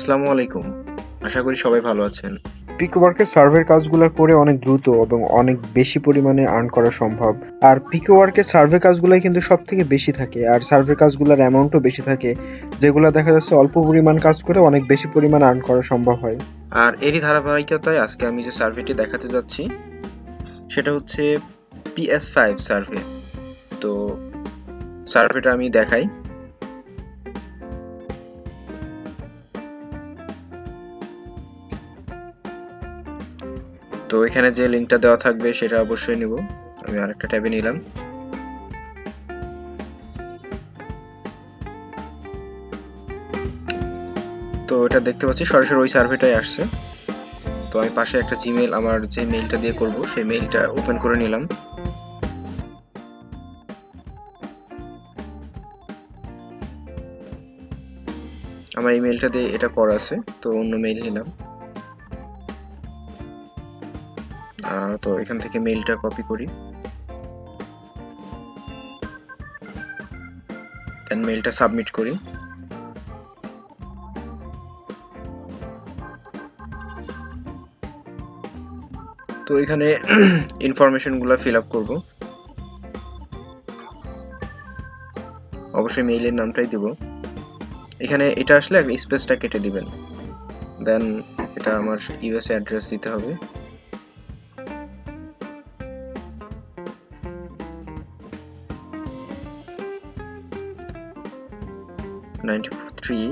আসসালামু আলাইকুম। আশা করি সবাই ভালো আছেন। পিকোওয়ার্কের সার্ভের কাজগুলা করে অনেক দ্রুত এবং অনেক বেশি পরিমাণে আর্ন করা সম্ভব। আর পিকোওয়ার্কের সার্ভে কাজগুলাই কিন্তু সবথেকে বেশি থাকে। আর সার্ভে কাজগুলার অ্যামাউন্টও বেশি থাকে। যেগুলা দেখা যাচ্ছে অল্প পরিমাণ কাজ করে অনেক বেশি পরিমাণ আর্ন করা সম্ভব হয়। আর এরই ধারাবাহিকতায় আজকে আমি যে সার্ভেটি দেখাতে যাচ্ছি সেটা হচ্ছে PS5 সার্ভে। তো সার্ভেটা আমি দেখাই। তো এখানে যে লিঙ্কটা দেওয়া থাকবে সেটা অবশ্যই নেব। আমি আরেকটা ট্যাবে নিলাম। তো এটা দেখতে পাচ্ছি সরাসরি ওই সার্ভেটাই আসছে। তো আমি পাশে একটা জিমেইল আমার যে মেইলটা দিয়ে করব সেই মেইলটা ওপেন করে নিলাম। আমার এই মেইলটা দিয়ে এটা করা আছে, তো অন্য মেইল নিলাম। তো এখান থেকে মেইলটা কপি করি, দেন মেইলটা সাবমিট করি। তো এখানে ইনফরমেশনগুলো ফিল আপ করবো, অবশ্যই মেইলের নামটাই দিব। এখানে এটা আসলে একটা স্পেসটা কেটে দিবেন, দেন এটা আমার ইউএসএ অ্যাড্রেস দিতে হবে। $93।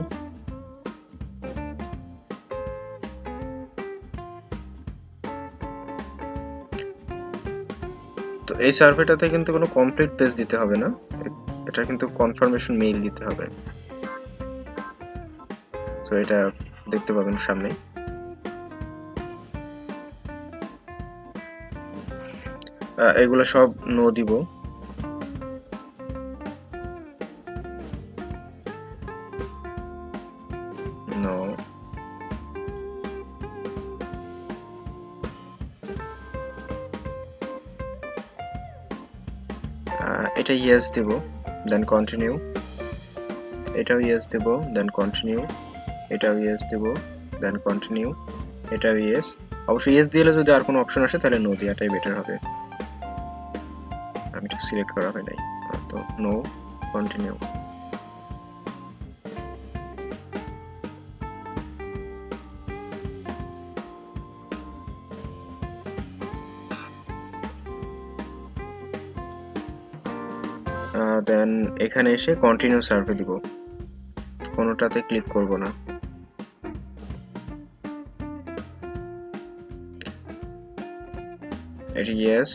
তো এই সার্ভেটাতে কিন্তু কোনো কমপ্লিট পেজ দিতে হবে না, এটা কিন্তু কনফার্মেশন মেইল দিতে হবে। সো এটা দেখতে পাবেন সামনে। এগুলো সব নো দিব। নো। এটা ইয়েস দিব, দেন কন্টিনিউ। এটাও ইয়েস দেব, দেন কন্টিনিউ। এটাও ইয়েস দেব, দেন কন্টিনিউ। এটাও ইয়েস। অবশ্যই ইয়েস দিলে যদি আর কোনো অপশন আসে তাহলে নো দেওয়াটাই বেটার হবে। আমি ঠিক সিলেক্ট করা হয় নাই, তো নো, কন্টিনিউ। দেন এখানে এসে কন্টিনিউ সার্ভে দিব, কোনোটাতে ক্লিক করব না। এটি ইয়েস।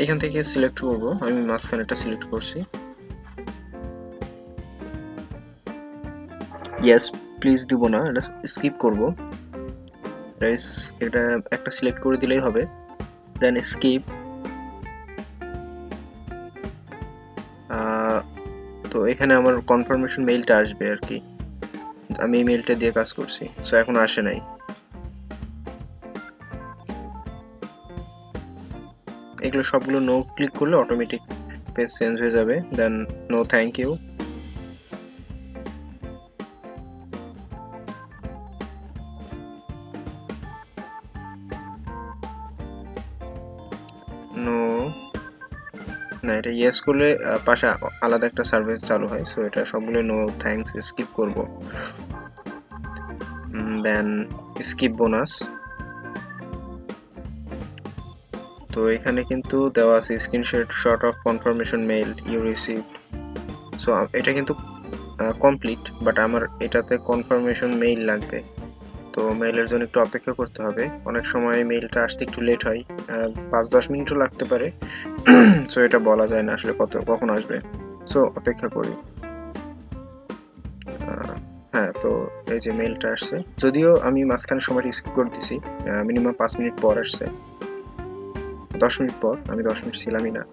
এখান থেকে সিলেক্ট করব, আমি মাঝখানেটা সিলেক্ট করছি। ইয়েস প্লিজ দিব না, এটা স্কিপ করব। এটা একটা সিলেক্ট করে দিলেই হবে, দেন স্কিপ। তো এখানে আমার কনফার্মেশন মেইলটা আসবে আর কি, আমি এই মেইলটা দিয়ে কাজ করছি, সো এখন আসে নাই। এগুলো সবগুলো নো ক্লিক করলে অটোমেটিক পেজ চেঞ্জ হয়ে যাবে, দেন নো থ্যাংক ইউ। নো, না এটা ইয়েস করলে পাশে আলাদা একটা সার্ভিস চালু হয়, সো এটা সবগুলো নো থ্যাঙ্কস স্কিপ করব। Then skip bonus. তো এখানে কিন্তু দেওয়া আছে screenshot of confirmation mail you received. So এটা কিন্তু কমপ্লিট, বাট আমার এটাতে কনফার্মেশন মেইল লাগবে। তো মেইলের জন্য একটু অপেক্ষা করতে হবে, অনেক সময় মেইলটা আসতে একটু লেট হয়, 5-10 মিনিটও লাগতে পারে। সো এটা বলা যায় না আসলে কখন আসবে, সো অপেক্ষা করি। হ্যাঁ, তো এই যে মেইলটা আসছে, যদিও আমি মাঝখানে সময়টা স্কিপ করে দিছি, মিনিমাম 5 মিনিট পর আসছে, 10 মিনিট পর, আমি 10 মিনিট ছিলামই না।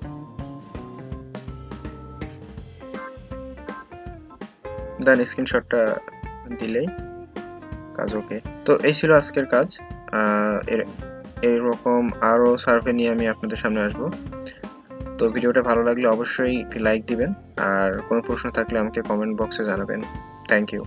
দেন স্ক্রিনশটটা দিলেই কাজ ওকে। তো এই ছিল আজকের কাজ। এরকম আরও সার্ভে নিয়ে আমি আপনাদের সামনে আসব। তো ভিডিওটা ভালো লাগলে অবশ্যই একটি লাইক দিবেন, আর কোনো প্রশ্ন থাকলে আমাকে কমেন্ট বক্সে জানাবেন। Thank you.